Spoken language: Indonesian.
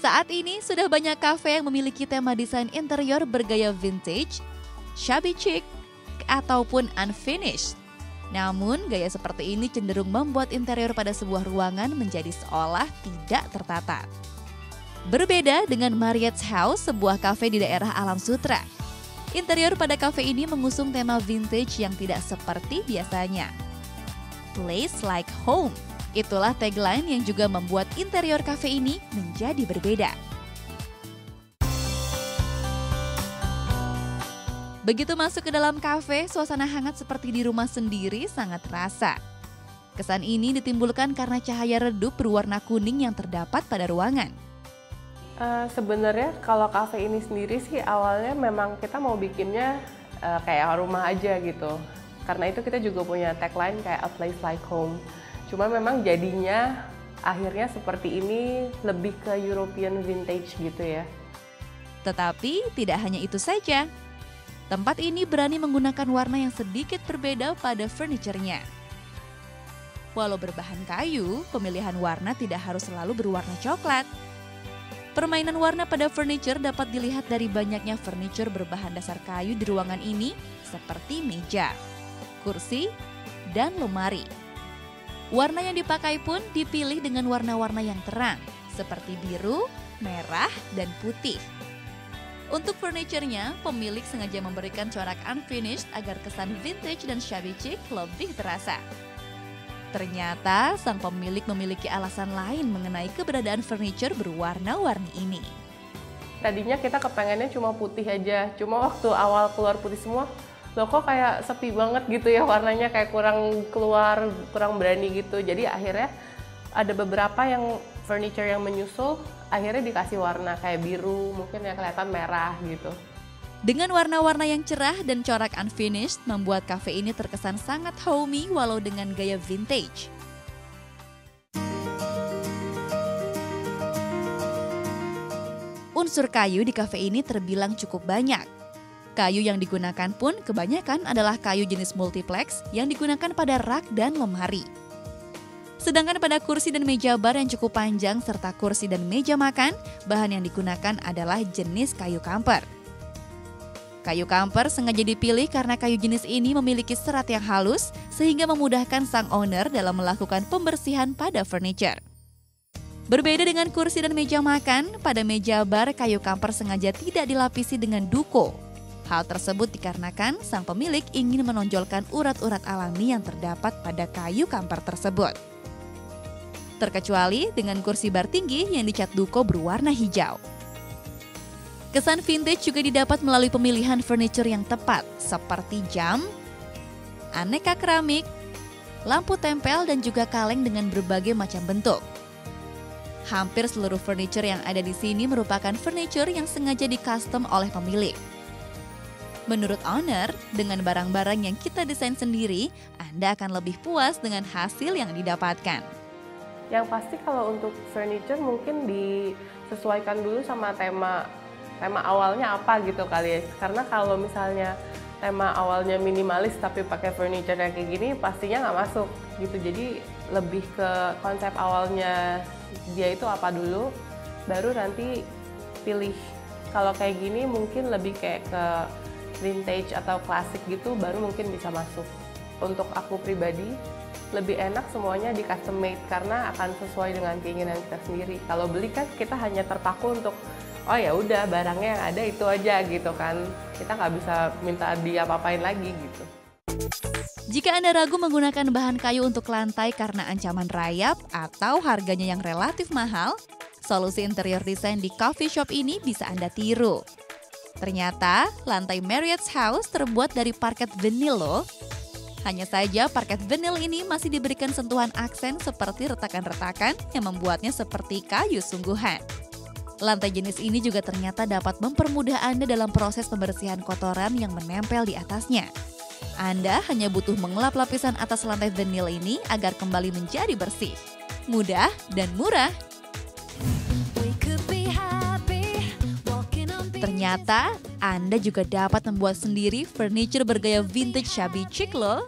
Saat ini sudah banyak kafe yang memiliki tema desain interior bergaya vintage, shabby chic, ataupun unfinished. Namun, gaya seperti ini cenderung membuat interior pada sebuah ruangan menjadi seolah tidak tertata. Berbeda dengan Marriott's House, sebuah kafe di daerah Alam Sutera. Interior pada kafe ini mengusung tema vintage yang tidak seperti biasanya. Place like home. Itulah tagline yang juga membuat interior kafe ini menjadi berbeda. Begitu masuk ke dalam kafe, suasana hangat seperti di rumah sendiri sangat terasa. Kesan ini ditimbulkan karena cahaya redup berwarna kuning yang terdapat pada ruangan. Sebenarnya kalau kafe ini sendiri sih awalnya memang kita mau bikinnya kayak rumah aja gitu. Karena itu kita juga punya tagline kayak a place like home. Cuma memang jadinya akhirnya seperti ini lebih ke European vintage gitu ya. Tetapi tidak hanya itu saja. Tempat ini berani menggunakan warna yang sedikit berbeda pada furniture-nya. Walau berbahan kayu, pemilihan warna tidak harus selalu berwarna coklat. Permainan warna pada furniture dapat dilihat dari banyaknya furniture berbahan dasar kayu di ruangan ini seperti meja, kursi, dan lemari. Warna yang dipakai pun dipilih dengan warna-warna yang terang, seperti biru, merah, dan putih. Untuk furniture-nya, pemilik sengaja memberikan corak unfinished agar kesan vintage dan shabby chic lebih terasa. Ternyata, sang pemilik memiliki alasan lain mengenai keberadaan furniture berwarna-warni ini. Tadinya kita kepengennya cuma putih aja, cuma waktu awal keluar putih semua, loh kok kayak sepi banget gitu ya warnanya, kayak kurang berani gitu. Jadi akhirnya ada beberapa yang furniture yang menyusul akhirnya dikasih warna kayak biru, mungkin yang kelihatan merah gitu. Dengan warna-warna yang cerah dan corak unfinished membuat kafe ini terkesan sangat homey walau dengan gaya vintage. Unsur kayu di kafe ini terbilang cukup banyak. Kayu yang digunakan pun kebanyakan adalah kayu jenis multiplex yang digunakan pada rak dan lemari. Sedangkan pada kursi dan meja bar yang cukup panjang serta kursi dan meja makan, bahan yang digunakan adalah jenis kayu kamper. Kayu kamper sengaja dipilih karena kayu jenis ini memiliki serat yang halus sehingga memudahkan sang owner dalam melakukan pembersihan pada furniture. Berbeda dengan kursi dan meja makan, pada meja bar kayu kamper sengaja tidak dilapisi dengan duko. Hal tersebut dikarenakan sang pemilik ingin menonjolkan urat-urat alami yang terdapat pada kayu kamper tersebut. Terkecuali dengan kursi bar tinggi yang dicat duko berwarna hijau. Kesan vintage juga didapat melalui pemilihan furniture yang tepat, seperti jam, aneka keramik, lampu tempel, dan juga kaleng dengan berbagai macam bentuk. Hampir seluruh furniture yang ada di sini merupakan furniture yang sengaja di-custom oleh pemilik. Menurut owner, dengan barang-barang yang kita desain sendiri, Anda akan lebih puas dengan hasil yang didapatkan. Yang pasti kalau untuk furniture mungkin disesuaikan dulu sama tema awalnya apa gitu kali ya. Karena kalau misalnya tema awalnya minimalis tapi pakai furniture yang kayak gini pastinya nggak masuk gitu. Jadi lebih ke konsep awalnya dia itu apa dulu, baru nanti pilih. Kalau kayak gini mungkin lebih kayak ke vintage atau klasik gitu, baru mungkin bisa masuk. Untuk aku pribadi, lebih enak semuanya di custom made karena akan sesuai dengan keinginan kita sendiri. Kalau beli kan kita hanya terpaku untuk, oh ya udah barangnya yang ada itu aja gitu kan. Kita nggak bisa minta diapa-apain lagi gitu. Jika Anda ragu menggunakan bahan kayu untuk lantai karena ancaman rayap atau harganya yang relatif mahal, solusi interior design di coffee shop ini bisa Anda tiru. Ternyata, lantai Marriott's House terbuat dari parket vinil loh. Hanya saja parket vinil ini masih diberikan sentuhan aksen seperti retakan-retakan yang membuatnya seperti kayu sungguhan. Lantai jenis ini juga ternyata dapat mempermudah Anda dalam proses pembersihan kotoran yang menempel di atasnya. Anda hanya butuh mengelap lapisan atas lantai vinil ini agar kembali menjadi bersih, mudah, dan murah. Ternyata Anda juga dapat membuat sendiri furniture bergaya vintage shabby chic loh.